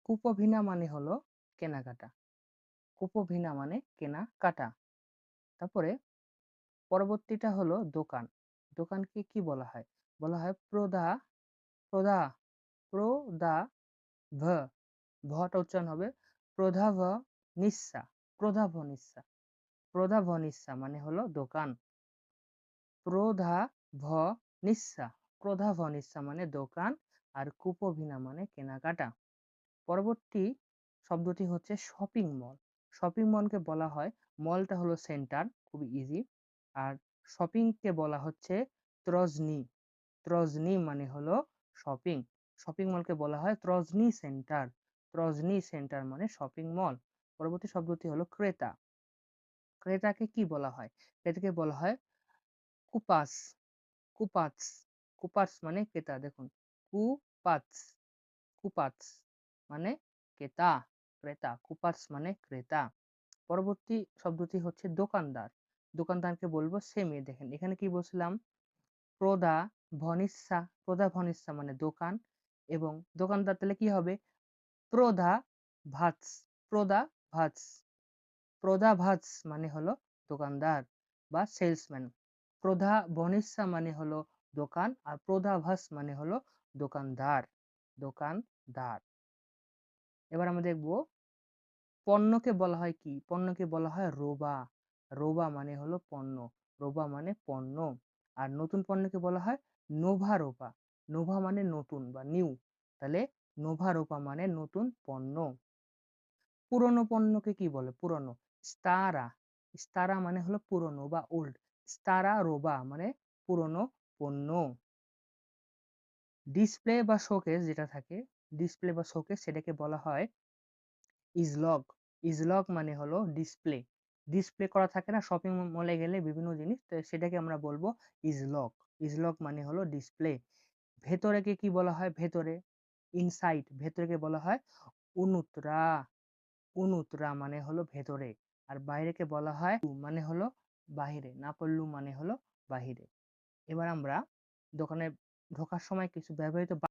কুপভিনা মানে হলো কেনাকাটা। কুপভিনা মানে কেনাকাটা। তারপরে পরবর্তীটা হলো দোকান। দোকানকে কি বলা হয়? বলা হয় প্রদা প্রদা প্রদা ভ ভটা উচ্চারণ হবে প্রধাভ নিঃসা প্রধাভ নিঃসা প্রধাভ নিঃসা মানে হলো দোকান। প্রধাভ নিঃসা প্রধাভ নিঃসা মানে দোকান আর কুপভিনা মানে কেনাকাটা। পরবর্তী শব্দটি হচ্ছে শপিং মল। শপিং মলকে বলা হয়, মলটা হলো সেন্টার, খুবই ইজি। আর শপিংকে বলা হচ্ছে ত্রজনি। ত্রজনি মানে হলো শপিং। শপিং মলকে বলা হয় ত্রজনি সেন্টার। ত্রজনি সেন্টার মানে শপিং মল। পরবর্তী শব্দটি হলো ক্রেতা। ক্রেতাকে কি বলা হয়? ক্রেতাকে বলা হয় কুপাস। কুপাস কুপাস মানে ক্রেতা। দেখুন, কুপাস কুপাস মানে ক্রেতা। ক্রেতা কুপাস মানে ক্রেতা। পরবর্তী শব্দটি হচ্ছে দোকানদার। দোকানদারকে বলবো সেমে। দেখেন এখানে কি বলছিলাম, প্রদা ভনিসা। প্রদা ভনিসা মানে দোকান, এবং দোকানদার তাহলে কি হবে? প্রদা ভাৎস। প্রদা ভাৎস। প্রদা ভাৎস মানে হলো দোকানদার বা সেলসম্যান। প্রদা ভনিসা মানে হলো দোকান, আর প্রদা ভাস মানে হলো দোকানদার। দোকানদার। এবার আমরা দেখবো পণ্যকে বলা হয় কি? পণ্যকে বলা হয় রোবা। রোবা মানে হলো পণ্য। রোবা মানে পণ্য। আর নতুন পণ্যকে বলা হয় নোভা রোবা। নোভা মানে নতুন বা নিউ, তাহলে নোভা রোবা মানে নতুন পণ্য। পুরনো পণ্যকে কি বলে? পুরনো স্তারা। স্তারা মানে হলো পুরনো বা ওল্ড। স্তারা রোবা মানে পুরনো পণ্য। ডিসপ্লে বা শোকেস যেটা থাকে, ডিসপ্লে বা শোকেস, সেটাকে বলা হয় ইজলগ। ইজলগ মানে হলো ডিসপ্লে। ডিসপ্লে করা থাকে না শপিং মলে গেলে বিভিন্ন জিনিস, তো সেটাকে আমরা বলবো ইজলগ। ইজলগ মানে হলো ডিসপ্লে। ভেতরেকে কি বলা হয়? ভেতরে ইনসাইড। ভেতরেকে বলা হয় উনুত্রা। উনুত্রা মানে হলো ভেতরে। আর বাইরেকে বলা হয় মানে হলো বাহিরে। নাপল্লু মানে হলো বাহিরে। এবার আমরা দোকানে ঢোকার সময় কিছু ব্যবহৃত